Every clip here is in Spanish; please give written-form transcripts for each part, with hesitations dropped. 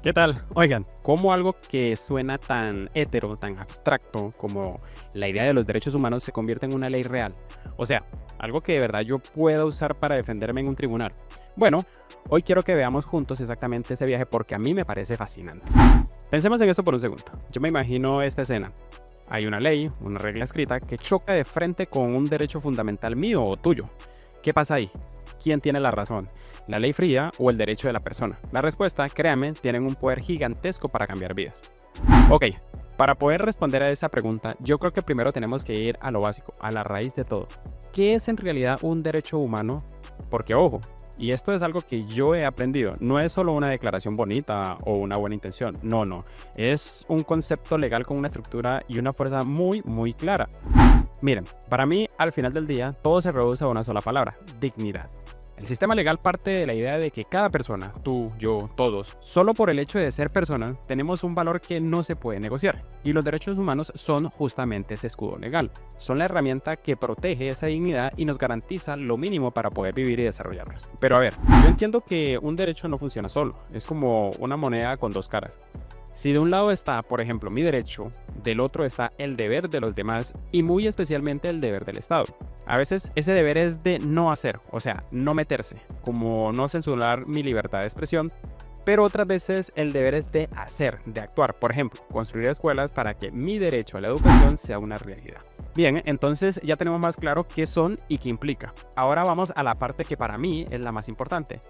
¿Qué tal? Oigan, ¿cómo algo que suena tan hétero, tan abstracto como la idea de los derechos humanos se convierte en una ley real? O sea, algo que de verdad yo pueda usar para defenderme en un tribunal. Bueno, hoy quiero que veamos juntos exactamente ese viaje porque a mí me parece fascinante. Pensemos en esto por un segundo. Yo me imagino esta escena. Hay una ley, una regla escrita que choca de frente con un derecho fundamental mío o tuyo. ¿Qué pasa ahí? ¿Quién tiene la razón? ¿La ley fría o el derecho de la persona? La respuesta, créanme, tienen un poder gigantesco para cambiar vidas. Ok, para poder responder a esa pregunta, yo creo que primero tenemos que ir a lo básico, a la raíz de todo. ¿Qué es en realidad un derecho humano? Porque ojo, y esto es algo que yo he aprendido, no es solo una declaración bonita o una buena intención, no, es un concepto legal con una estructura y una fuerza muy clara. Miren, para mí, al final del día, todo se reduce a una sola palabra: dignidad. El sistema legal parte de la idea de que cada persona, tú, yo, todos, solo por el hecho de ser personas, tenemos un valor que no se puede negociar. Y los derechos humanos son justamente ese escudo legal. Son la herramienta que protege esa dignidad y nos garantiza lo mínimo para poder vivir y desarrollarnos. Pero a ver, yo entiendo que un derecho no funciona solo. Es como una moneda con dos caras. Si de un lado está, por ejemplo, mi derecho, del otro está el deber de los demás y muy especialmente el deber del Estado. A veces ese deber es de no hacer, o sea, no meterse, como no censurar mi libertad de expresión, pero otras veces el deber es de hacer, de actuar. Por ejemplo, construir escuelas para que mi derecho a la educación sea una realidad. Bien, entonces ya tenemos más claro qué son y qué implica. Ahora vamos a la parte que para mí es la más importante.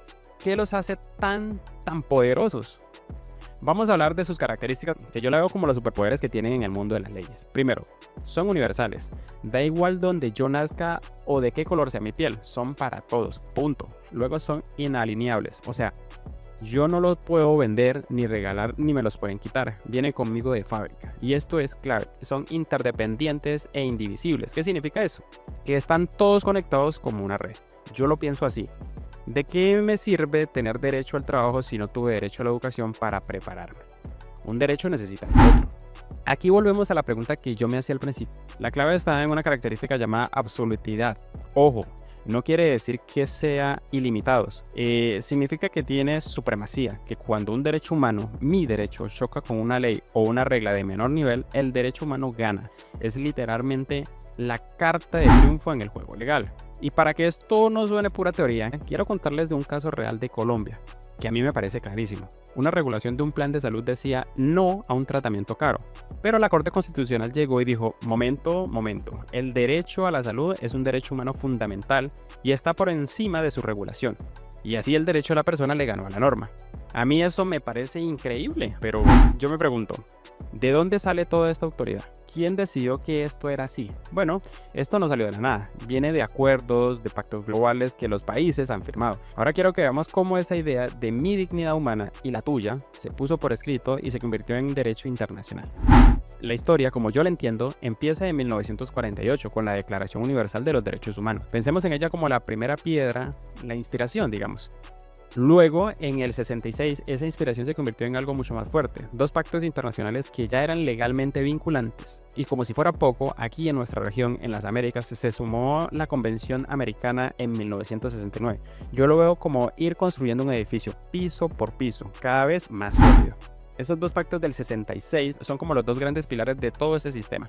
¿Qué los hace tan poderosos? Vamos a hablar de sus características, que yo la veo como los superpoderes que tienen en el mundo de las leyes. Primero, son universales. Da igual donde yo nazca o de qué color sea mi piel, son para todos, punto. Luego son inalineables, o sea, yo no los puedo vender ni regalar ni me los pueden quitar. Vienen conmigo de fábrica. Y esto es clave. Son interdependientes e indivisibles. ¿Qué significa eso? Que están todos conectados como una red. Yo lo pienso así. ¿De qué me sirve tener derecho al trabajo si no tuve derecho a la educación para prepararme? Un derecho necesita el otro. Aquí volvemos a la pregunta que yo me hacía al principio. La clave está en una característica llamada absolutidad. Ojo, no quiere decir que sea ilimitados. Significa que tiene supremacía, que cuando un derecho humano, mi derecho, choca con una ley o una regla de menor nivel, el derecho humano gana. Es literalmente la carta de triunfo en el juego legal. Y para que esto no suene pura teoría, quiero contarles de un caso real de Colombia, que a mí me parece clarísimo. Una regulación de un plan de salud decía no a un tratamiento caro, pero la Corte Constitucional llegó y dijo, momento, el derecho a la salud es un derecho humano fundamental y está por encima de su regulación. Y así el derecho a la persona le ganó a la norma. A mí eso me parece increíble, pero yo me pregunto, ¿de dónde sale toda esta autoridad? ¿Quién decidió que esto era así? Bueno, esto no salió de la nada, viene de acuerdos, de pactos globales que los países han firmado. Ahora quiero que veamos cómo esa idea de mi dignidad humana y la tuya se puso por escrito y se convirtió en derecho internacional. La historia, como yo la entiendo, empieza en 1948 con la Declaración Universal de los Derechos Humanos. Pensemos en ella como la primera piedra, la inspiración, digamos. Luego, en el 66, esa inspiración se convirtió en algo mucho más fuerte. Dos pactos internacionales que ya eran legalmente vinculantes. Y como si fuera poco, aquí en nuestra región, en las Américas, se sumó la Convención Americana en 1969. Yo lo veo como ir construyendo un edificio, piso por piso, cada vez más sólido. Esos dos pactos del 66 son como los dos grandes pilares de todo este sistema.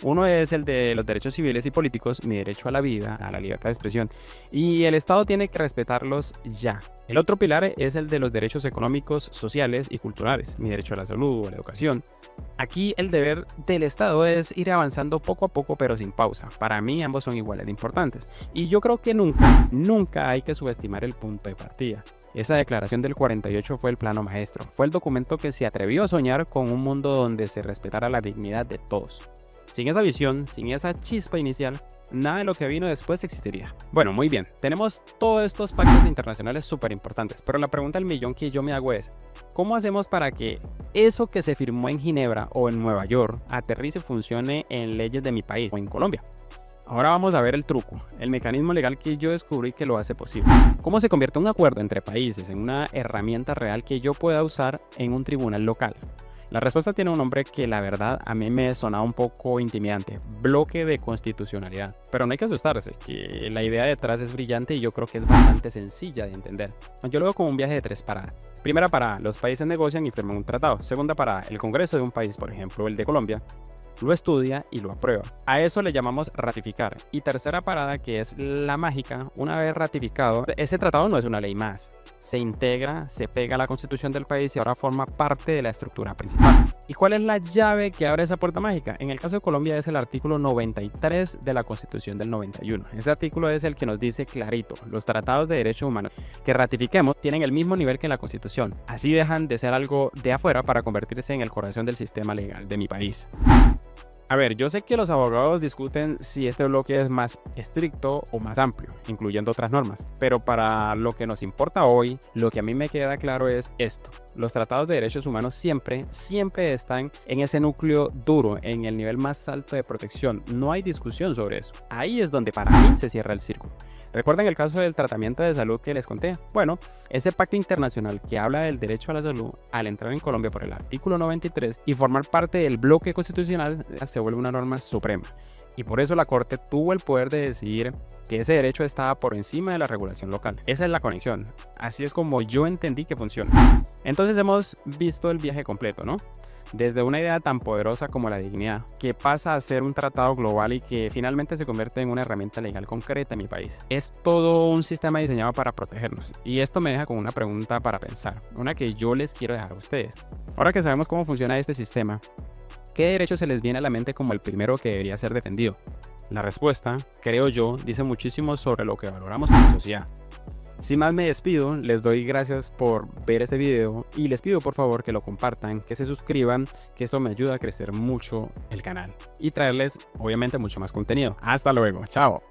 Uno es el de los derechos civiles y políticos, mi derecho a la vida, a la libertad de expresión, y el Estado tiene que respetarlos ya. El otro pilar es el de los derechos económicos, sociales y culturales, mi derecho a la salud o a la educación. Aquí el deber del Estado es ir avanzando poco a poco pero sin pausa. Para mí ambos son iguales de importantes. Y yo creo que nunca hay que subestimar el punto de partida. Esa declaración del 48 fue el plano maestro, fue el documento que se atrevió a soñar con un mundo donde se respetara la dignidad de todos. Sin esa visión, sin esa chispa inicial, nada de lo que vino después existiría. Bueno, muy bien, tenemos todos estos pactos internacionales súper importantes, pero la pregunta del millón que yo me hago es, ¿cómo hacemos para que eso que se firmó en Ginebra o en Nueva York aterrice y funcione en leyes de mi país o en Colombia? Ahora vamos a ver el truco, el mecanismo legal que yo descubrí que lo hace posible. ¿Cómo se convierte un acuerdo entre países en una herramienta real que yo pueda usar en un tribunal local? La respuesta tiene un nombre que la verdad a mí me sonaba un poco intimidante: bloque de constitucionalidad. Pero no hay que asustarse, que la idea detrás es brillante y yo creo que es bastante sencilla de entender. Yo lo veo como un viaje de 3 paradas. Primera parada: los países negocian y firman un tratado. Segunda parada: el Congreso de un país, por ejemplo el de Colombia, lo estudia y lo aprueba. A eso le llamamos ratificar. Y tercera parada, que es la mágica: una vez ratificado, ese tratado no es una ley más. Se integra, se pega a la constitución del país y ahora forma parte de la estructura principal. ¿Y cuál es la llave que abre esa puerta mágica? En el caso de Colombia es el artículo 93 de la Constitución del 91. Ese artículo es el que nos dice clarito: los tratados de derechos humanos que ratifiquemos tienen el mismo nivel que la Constitución. Así dejan de ser algo de afuera para convertirse en el corazón del sistema legal de mi país. A ver, yo sé que los abogados discuten si este bloque es más estricto o más amplio, incluyendo otras normas, pero para lo que nos importa hoy, lo que a mí me queda claro es esto: los tratados de derechos humanos siempre están en ese núcleo duro, en el nivel más alto de protección. No hay discusión sobre eso. Ahí es donde para mí se cierra el círculo. ¿Recuerdan el caso del tratamiento de salud que les conté? Bueno, ese pacto internacional que habla del derecho a la salud, al entrar en Colombia por el artículo 93 y formar parte del bloque constitucional, se vuelve una norma suprema. Y por eso la Corte tuvo el poder de decidir que ese derecho estaba por encima de la regulación local. Esa es la conexión. Así es como yo entendí que funciona. Entonces hemos visto el viaje completo, ¿no? Desde una idea tan poderosa como la dignidad, que pasa a ser un tratado global y que finalmente se convierte en una herramienta legal concreta en mi país. Es todo un sistema diseñado para protegernos. Y esto me deja con una pregunta para pensar, una que yo les quiero dejar a ustedes. Ahora que sabemos cómo funciona este sistema, ¿qué derecho se les viene a la mente como el primero que debería ser defendido? La respuesta, creo yo, dice muchísimo sobre lo que valoramos como sociedad. Sin más me despido, les doy gracias por ver este video y les pido por favor que lo compartan, que se suscriban, que esto me ayuda a crecer mucho el canal y traerles obviamente mucho más contenido. Hasta luego, chao.